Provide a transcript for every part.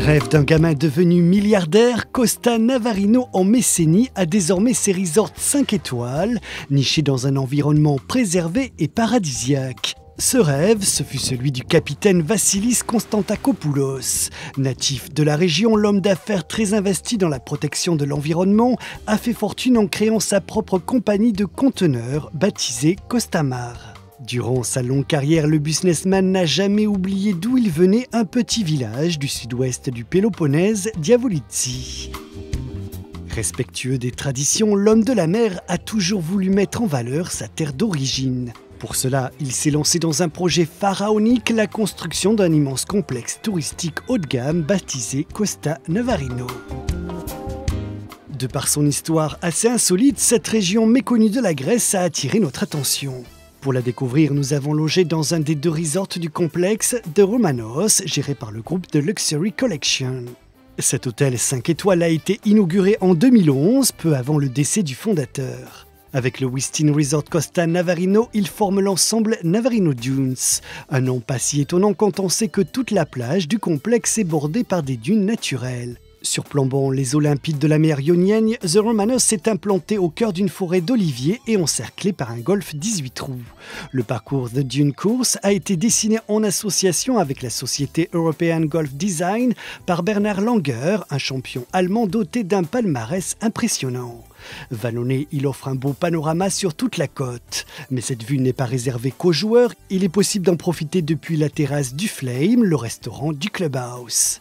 Rêve d'un gamin devenu milliardaire, Costa Navarino en Messénie a désormais ses resorts 5 étoiles, nichés dans un environnement préservé et paradisiaque. Ce rêve, ce fut celui du capitaine Vassilis Konstantakopoulos. Natif de la région, l'homme d'affaires très investi dans la protection de l'environnement a fait fortune en créant sa propre compagnie de conteneurs baptisée Costamare. Durant sa longue carrière, le businessman n'a jamais oublié d'où il venait, un petit village du sud-ouest du Péloponnèse, Diavolitsi. Respectueux des traditions, l'homme de la mer a toujours voulu mettre en valeur sa terre d'origine. Pour cela, il s'est lancé dans un projet pharaonique, la construction d'un immense complexe touristique haut de gamme baptisé Costa Navarino. De par son histoire assez insolite, cette région méconnue de la Grèce a attiré notre attention. Pour la découvrir, nous avons logé dans un des 2 resorts du complexe de Romanos, géré par le groupe The Luxury Collection. Cet hôtel 5 étoiles a été inauguré en 2011, peu avant le décès du fondateur. Avec le Westin Resort Costa Navarino, il forme l'ensemble Navarino Dunes. Un nom pas si étonnant quand on sait que toute la plage du complexe est bordée par des dunes naturelles. Surplombant les eaux limpides de la mer Ionienne, The Romanos est implanté au cœur d'une forêt d'oliviers et encerclé par un golfe 18 trous. Le parcours The Dune Course a été dessiné en association avec la société European Golf Design par Bernard Langer, un champion allemand doté d'un palmarès impressionnant. Vallonné, il offre un beau panorama sur toute la côte. Mais cette vue n'est pas réservée qu'aux joueurs, il est possible d'en profiter depuis la terrasse du Flame, le restaurant du Clubhouse.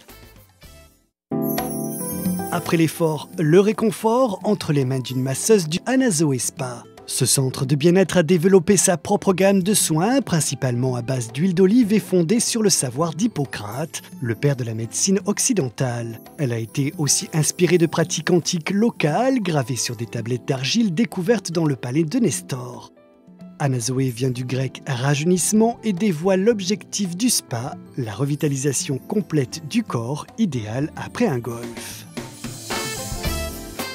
Après l'effort, le réconfort entre les mains d'une masseuse du Anazoe Spa. Ce centre de bien-être a développé sa propre gamme de soins, principalement à base d'huile d'olive et fondée sur le savoir d'Hippocrate, le père de la médecine occidentale. Elle a été aussi inspirée de pratiques antiques locales, gravées sur des tablettes d'argile découvertes dans le palais de Nestor. Anazoe vient du grec rajeunissement et dévoile l'objectif du spa, la revitalisation complète du corps, idéal après un golf.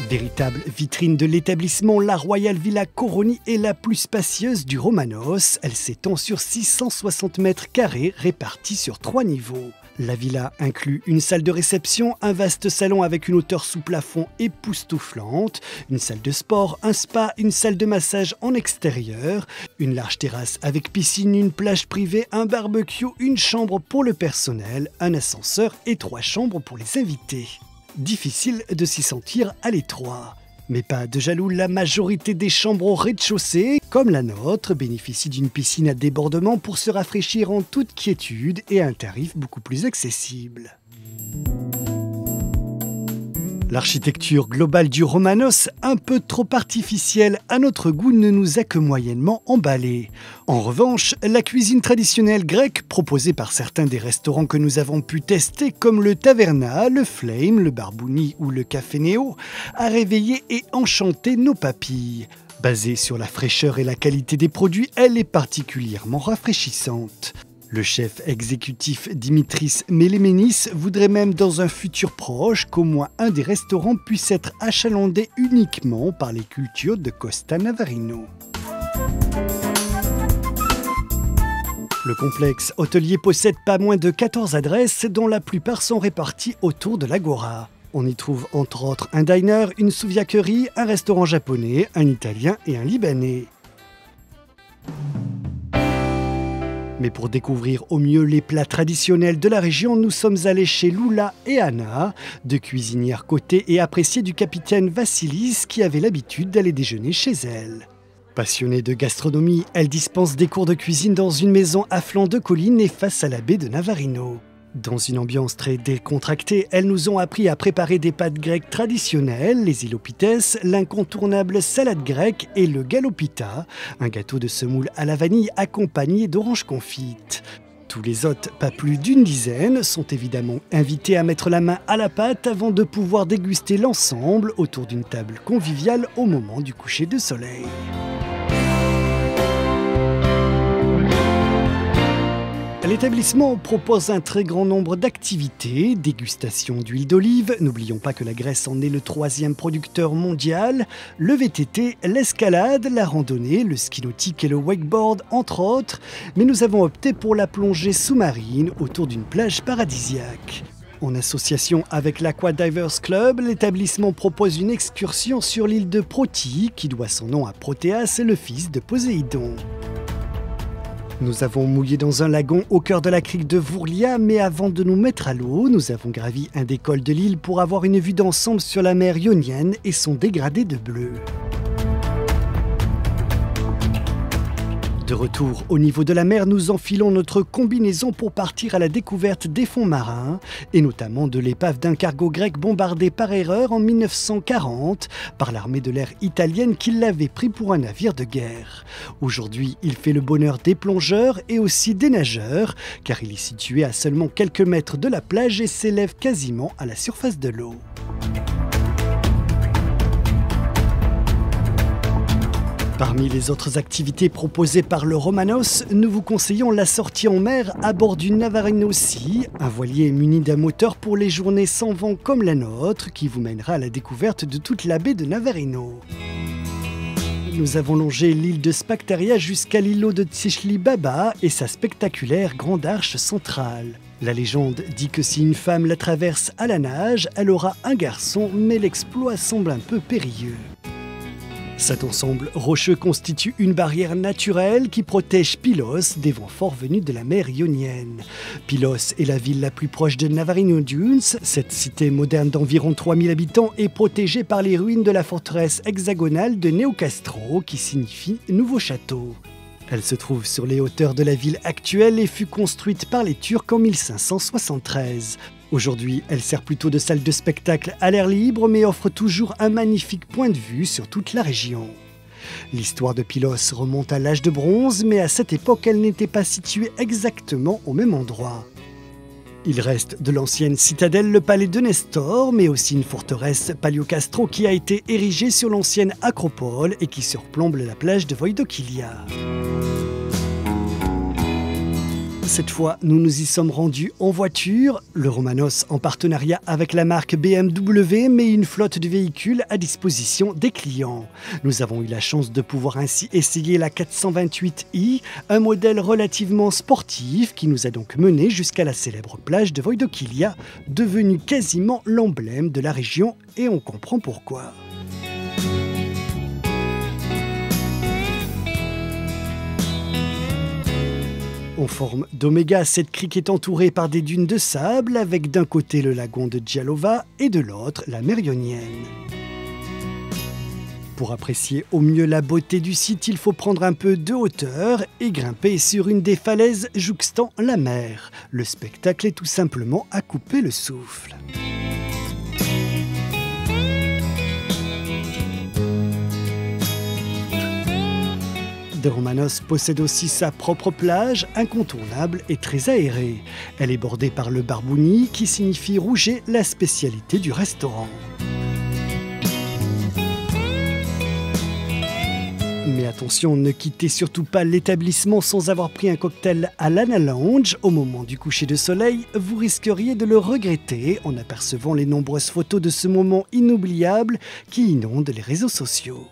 Véritable vitrine de l'établissement, la Royal Villa Coroni est la plus spacieuse du Romanos. Elle s'étend sur 660 mètres carrés répartis sur 3 niveaux. La villa inclut une salle de réception, un vaste salon avec une hauteur sous plafond époustouflante, une salle de sport, un spa, une salle de massage en extérieur, une large terrasse avec piscine, une plage privée, un barbecue, une chambre pour le personnel, un ascenseur et 3 chambres pour les invités. Difficile de s'y sentir à l'étroit. Mais pas de jaloux, la majorité des chambres au rez-de-chaussée, comme la nôtre, bénéficient d'une piscine à débordement pour se rafraîchir en toute quiétude et à un tarif beaucoup plus accessible. L'architecture globale du Romanos, un peu trop artificielle à notre goût, ne nous a que moyennement emballés. En revanche, la cuisine traditionnelle grecque, proposée par certains des restaurants que nous avons pu tester, comme le Taverna, le Flame, le Barbouni ou le Café Néo, a réveillé et enchanté nos papilles. Basée sur la fraîcheur et la qualité des produits, elle est particulièrement rafraîchissante. Le chef exécutif Dimitris Melemenis voudrait même dans un futur proche qu'au moins un des restaurants puisse être achalandé uniquement par les cultures de Costa Navarino. Le complexe hôtelier possède pas moins de 14 adresses dont la plupart sont réparties autour de l'Agora. On y trouve entre autres un diner, une souviaquerie, un restaurant japonais, un italien et un libanais. Mais pour découvrir au mieux les plats traditionnels de la région, nous sommes allés chez Lula et Anna, 2 cuisinières cotées et appréciées du capitaine Vassilis qui avait l'habitude d'aller déjeuner chez elle. Passionnée de gastronomie, elle dispense des cours de cuisine dans une maison à flanc de colline et face à la baie de Navarino. Dans une ambiance très décontractée, elles nous ont appris à préparer des pâtes grecques traditionnelles, les ilopites, l'incontournable salade grecque et le galopita, un gâteau de semoule à la vanille accompagné d'oranges confites. Tous les hôtes, pas plus d'une dizaine, sont évidemment invités à mettre la main à la pâte avant de pouvoir déguster l'ensemble autour d'une table conviviale au moment du coucher de soleil. L'établissement propose un très grand nombre d'activités, dégustation d'huile d'olive, n'oublions pas que la Grèce en est le 3e producteur mondial, le VTT, l'escalade, la randonnée, le ski nautique et le wakeboard entre autres, mais nous avons opté pour la plongée sous-marine autour d'une plage paradisiaque. En association avec l'Aqua Divers Club, l'établissement propose une excursion sur l'île de Proti, qui doit son nom à Protéas, le fils de Poséidon. Nous avons mouillé dans un lagon au cœur de la crique de Vourlia, mais avant de nous mettre à l'eau, nous avons gravi un des cols de l'île pour avoir une vue d'ensemble sur la mer Ionienne et son dégradé de bleu. De retour au niveau de la mer, nous enfilons notre combinaison pour partir à la découverte des fonds marins, et notamment de l'épave d'un cargo grec bombardé par erreur en 1940 par l'armée de l'air italienne qui l'avait pris pour un navire de guerre. Aujourd'hui, il fait le bonheur des plongeurs et aussi des nageurs, car il est situé à seulement quelques mètres de la plage et s'élève quasiment à la surface de l'eau. Parmi les autres activités proposées par le Romanos, nous vous conseillons la sortie en mer à bord du Navarino Sea, un voilier muni d'un moteur pour les journées sans vent comme la nôtre, qui vous mènera à la découverte de toute la baie de Navarino. Nous avons longé l'île de Spactaria jusqu'à l'îlot de Tsishli Baba et sa spectaculaire grande arche centrale. La légende dit que si une femme la traverse à la nage, elle aura un garçon, mais l'exploit semble un peu périlleux. Cet ensemble rocheux constitue une barrière naturelle qui protège Pylos des vents forts venus de la mer Ionienne. Pylos est la ville la plus proche de Navarino Dunes. Cette cité moderne d'environ 3000 habitants est protégée par les ruines de la forteresse hexagonale de Neocastro, qui signifie « nouveau château ». Elle se trouve sur les hauteurs de la ville actuelle et fut construite par les Turcs en 1573. Aujourd'hui, elle sert plutôt de salle de spectacle à l'air libre, mais offre toujours un magnifique point de vue sur toute la région. L'histoire de Pylos remonte à l'âge de bronze, mais à cette époque, elle n'était pas située exactement au même endroit. Il reste de l'ancienne citadelle le palais de Nestor, mais aussi une forteresse Paliocastro qui a été érigée sur l'ancienne acropole et qui surplombe la plage de Voidokilia. Cette fois, nous nous y sommes rendus en voiture, le Romanos en partenariat avec la marque BMW met une flotte de véhicules à disposition des clients. Nous avons eu la chance de pouvoir ainsi essayer la 428i, un modèle relativement sportif qui nous a donc mené jusqu'à la célèbre plage de Voidokilia, devenue quasiment l'emblème de la région, et on comprend pourquoi. En forme d'oméga, cette crique est entourée par des dunes de sable avec d'un côté le lagon de Djalova et de l'autre la mer Ionienne. Pour apprécier au mieux la beauté du site, il faut prendre un peu de hauteur et grimper sur une des falaises jouxtant la mer. Le spectacle est tout simplement à couper le souffle. De Romanos possède aussi sa propre plage, incontournable et très aérée. Elle est bordée par le Barbouni, qui signifie rouget, la spécialité du restaurant. Mais attention, ne quittez surtout pas l'établissement sans avoir pris un cocktail à l'Anna Lounge au moment du coucher de soleil. Vous risqueriez de le regretter en apercevant les nombreuses photos de ce moment inoubliable qui inonde les réseaux sociaux.